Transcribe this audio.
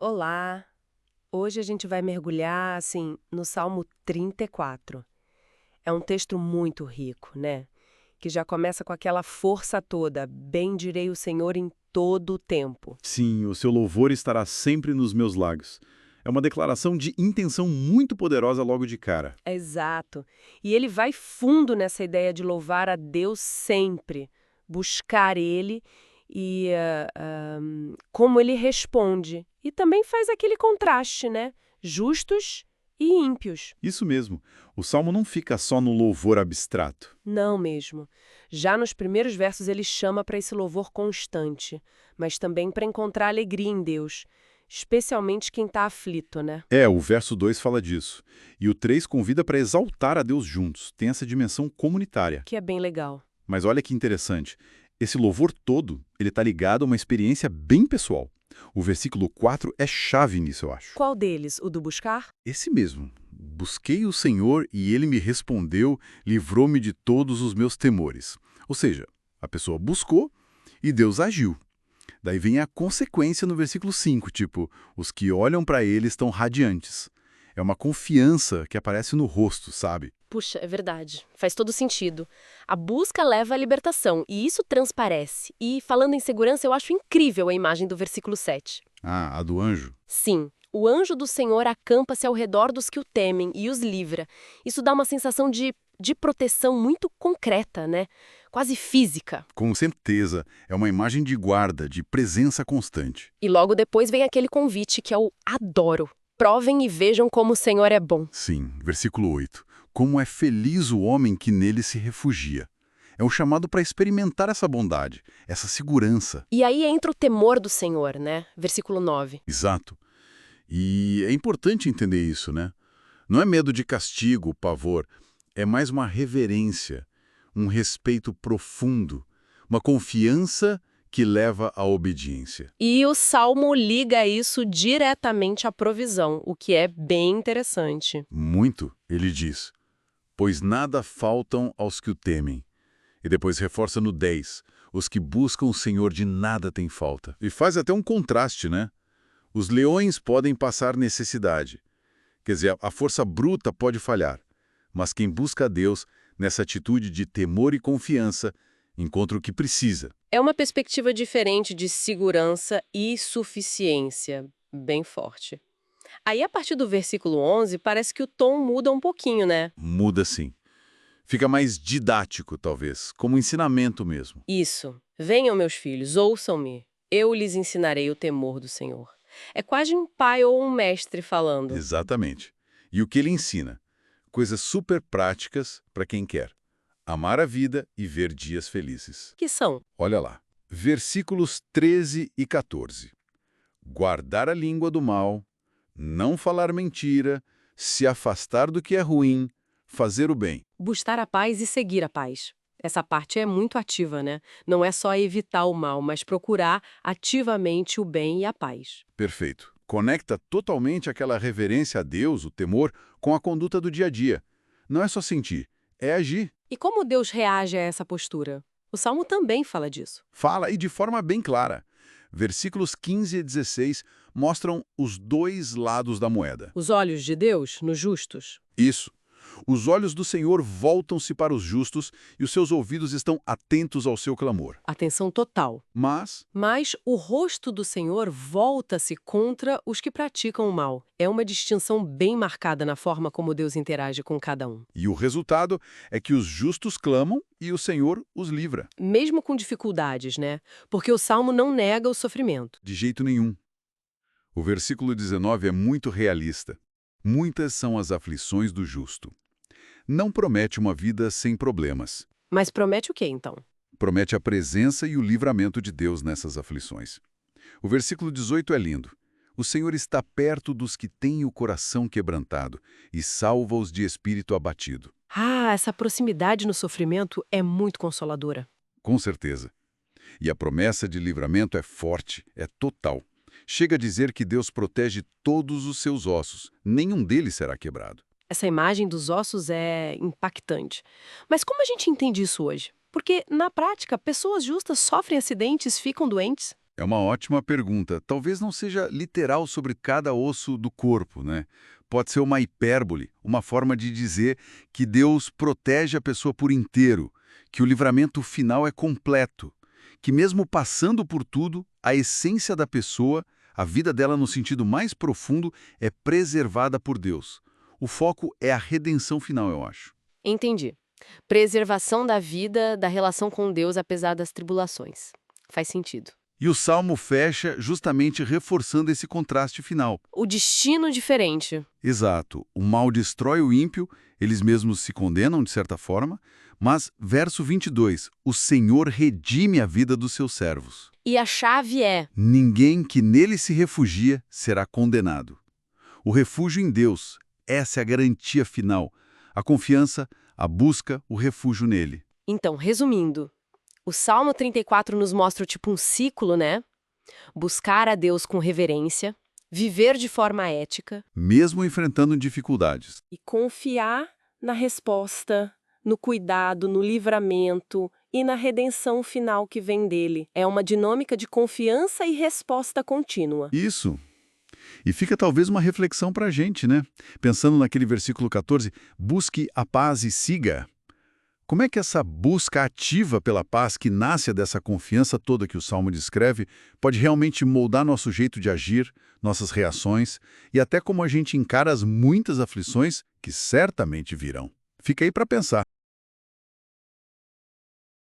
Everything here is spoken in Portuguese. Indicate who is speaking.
Speaker 1: Olá! Hoje a gente vai mergulhar, no Salmo 34. É um texto muito rico, né? Que já começa com aquela força toda: bendirei o Senhor em todo o tempo.
Speaker 2: Sim, o seu louvor estará sempre nos meus lábios. É uma declaração de intenção muito poderosa logo de cara.
Speaker 1: Exato. E ele vai fundo nessa ideia de louvar a Deus sempre, buscar Ele e como Ele responde. E também faz aquele contraste, né? Justos e ímpios.
Speaker 2: Isso mesmo, o salmo não fica só no louvor abstrato.
Speaker 1: Não mesmo. Já nos primeiros versos ele chama para esse louvor constante, mas também para encontrar alegria em Deus, especialmente quem está aflito, né?
Speaker 2: O verso 2 fala disso. E o 3 convida para exaltar a Deus juntos, tem essa dimensão comunitária.
Speaker 1: Que é bem legal.
Speaker 2: Mas olha que interessante, esse louvor todo, ele está ligado a uma experiência bem pessoal. O versículo 4 é chave nisso, eu acho.
Speaker 1: Qual deles? O do buscar?
Speaker 2: Esse mesmo. Busquei o Senhor e ele me respondeu, livrou-me de todos os meus temores. Ou seja, a pessoa buscou e Deus agiu. Daí vem a consequência no versículo 5, tipo, os que olham para ele estão radiantes. É uma confiança que aparece no rosto, sabe?
Speaker 1: Puxa, é verdade. Faz todo sentido. A busca leva à libertação, e isso transparece. E, falando em segurança, eu acho incrível a imagem do versículo 7.
Speaker 2: Ah, a do anjo.
Speaker 1: Sim, o anjo do Senhor acampa-se ao redor dos que o temem e os livra. Isso dá uma sensação de proteção muito concreta, né? Quase física.
Speaker 2: Com certeza, é uma imagem de guarda, de presença constante.
Speaker 1: E logo depois vem aquele convite que eu adoro. Provem e vejam como o Senhor é bom.
Speaker 2: Sim, versículo 8. Como é feliz o homem que nele se refugia. É um chamado para experimentar essa bondade, essa segurança.
Speaker 1: E aí entra o temor do Senhor, né? Versículo 9.
Speaker 2: Exato. E é importante entender isso, né? Não é medo de castigo, pavor, é mais uma reverência, um respeito profundo, uma confiança que leva à obediência.
Speaker 1: E o Salmo liga isso diretamente à provisão, o que é bem interessante.
Speaker 2: Muito, ele diz, pois nada faltam aos que o temem. E depois reforça no 10, os que buscam o Senhor de nada têm falta. E faz até um contraste, né? Os leões podem passar necessidade. Quer dizer, a força bruta pode falhar, mas quem busca a Deus, nessa atitude de temor e confiança, encontra o que precisa.
Speaker 1: É uma perspectiva diferente de segurança e suficiência, bem forte. Aí, a partir do versículo 11, parece que o tom muda um pouquinho, né?
Speaker 2: Muda sim. Fica mais didático, talvez, como ensinamento mesmo.
Speaker 1: Isso. Venham, meus filhos, ouçam-me. Eu lhes ensinarei o temor do Senhor. É quase um pai ou um mestre falando.
Speaker 2: Exatamente. E o que ele ensina? Coisas super práticas para quem quer. Amar a vida e ver dias felizes.
Speaker 1: Que são?
Speaker 2: Olha lá. Versículos 13 e 14. Guardar a língua do mal, não falar mentira, se afastar do que é ruim, fazer o bem.
Speaker 1: Buscar a paz e seguir a paz. Essa parte é muito ativa, né? Não é só evitar o mal, mas procurar ativamente o bem e a paz.
Speaker 2: Perfeito. Conecta totalmente aquela reverência a Deus, o temor, com a conduta do dia a dia. Não é só sentir, é agir.
Speaker 1: E como Deus reage a essa postura? O Salmo também fala disso.
Speaker 2: Fala e de forma bem clara. Versículos 15 e 16 mostram os dois lados da moeda.
Speaker 1: Os olhos de Deus nos justos.
Speaker 2: Isso. Os olhos do Senhor voltam-se para os justos e os seus ouvidos estão atentos ao seu clamor.
Speaker 1: Atenção total.
Speaker 2: Mas,
Speaker 1: Mas o rosto do Senhor volta-se contra os que praticam o mal. É uma distinção bem marcada na forma como Deus interage com cada um.
Speaker 2: e o resultado é que os justos clamam e o Senhor os livra.
Speaker 1: Mesmo com dificuldades, né? Porque o Salmo não nega o sofrimento.
Speaker 2: De jeito nenhum. O versículo 19 é muito realista. Muitas são as aflições do justo. Não promete uma vida sem problemas.
Speaker 1: Mas promete o quê, então?
Speaker 2: Promete a presença e o livramento de Deus nessas aflições. O versículo 18 é lindo. O Senhor está perto dos que têm o coração quebrantado e salva-os de espírito abatido.
Speaker 1: Ah, essa proximidade no sofrimento é muito consoladora.
Speaker 2: Com certeza. E a promessa de livramento é forte, é total. Chega a dizer que Deus protege todos os seus ossos, nenhum deles será quebrado.
Speaker 1: Essa imagem dos ossos é impactante. Mas como a gente entende isso hoje? Porque, na prática, pessoas justas sofrem acidentes, ficam doentes.
Speaker 2: É uma ótima pergunta. Talvez não seja literal sobre cada osso do corpo, né? Pode ser uma hipérbole, uma forma de dizer que Deus protege a pessoa por inteiro, que o livramento final é completo, que mesmo passando por tudo, a essência da pessoa, a vida dela no sentido mais profundo, é preservada por Deus. O foco é a redenção final, eu acho.
Speaker 1: Entendi. Preservação da vida, da relação com Deus apesar das tribulações. Faz sentido.
Speaker 2: E o Salmo fecha justamente reforçando esse contraste final.
Speaker 1: O destino diferente.
Speaker 2: Exato. O mal destrói o ímpio, eles mesmos se condenam de certa forma, mas, verso 22, o Senhor redime a vida dos seus servos.
Speaker 1: E a chave é:
Speaker 2: Ninguém que nele se refugia será condenado. O refúgio em Deus, essa é a garantia final. A confiança, a busca, o refúgio nele.
Speaker 1: então, resumindo, o Salmo 34 nos mostra tipo um ciclo, né? Buscar a Deus com reverência, viver de forma ética
Speaker 2: Mesmo enfrentando dificuldades.
Speaker 1: e confiar na resposta, no cuidado, no livramento e na redenção final que vem dele. É uma dinâmica de confiança e resposta contínua.
Speaker 2: Isso. E fica talvez uma reflexão para a gente, né? Pensando naquele versículo 14, busque a paz e siga. Como é que essa busca ativa pela paz, que nasce dessa confiança toda que o Salmo descreve, pode realmente moldar nosso jeito de agir, nossas reações e até como a gente encara as muitas aflições que certamente virão? Fica aí para pensar.